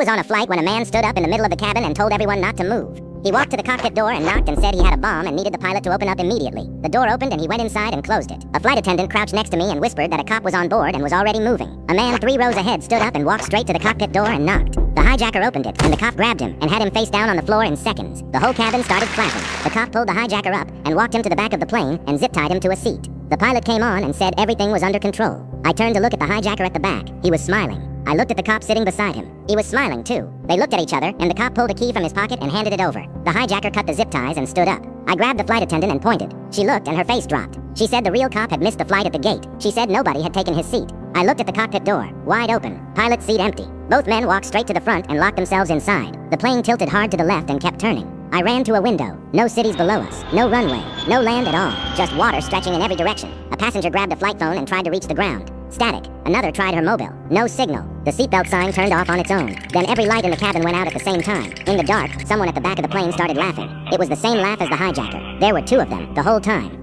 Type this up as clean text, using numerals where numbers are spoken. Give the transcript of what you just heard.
was on a flight when a man stood up in the middle of the cabin and told everyone not to move. He walked to the cockpit door and knocked and said he had a bomb and needed the pilot to open up immediately. The door opened and he went inside and closed it. A flight attendant crouched next to me and whispered that a cop was on board and was already moving. A man 3 rows ahead stood up and walked straight to the cockpit door and knocked. The hijacker opened it, and the cop grabbed him and had him face down on the floor in seconds. The whole cabin started clapping. The cop pulled the hijacker up and walked him to the back of the plane and zip-tied him to a seat. The pilot came on and said everything was under control. I turned to look at the hijacker at the back. He was smiling. I looked at the cop sitting beside him. He was smiling too. They looked at each other, and the cop pulled a key from his pocket and handed it over. The hijacker cut the zip ties and stood up. I grabbed the flight attendant and pointed. She looked and her face dropped. She said the real cop had missed the flight at the gate. She said nobody had taken his seat. I looked at the cockpit door, wide open, pilot's seat empty. Both men walked straight to the front and locked themselves inside. The plane tilted hard to the left and kept turning. I ran to a window. No cities below us, no runway, no land at all, just water stretching in every direction. A passenger grabbed a flight phone and tried to reach the ground. Static. Another tried her mobile. No signal. The seatbelt sign turned off on its own. Then every light in the cabin went out at the same time. In the dark, someone at the back of the plane started laughing. It was the same laugh as the hijacker. There were 2 of them the whole time.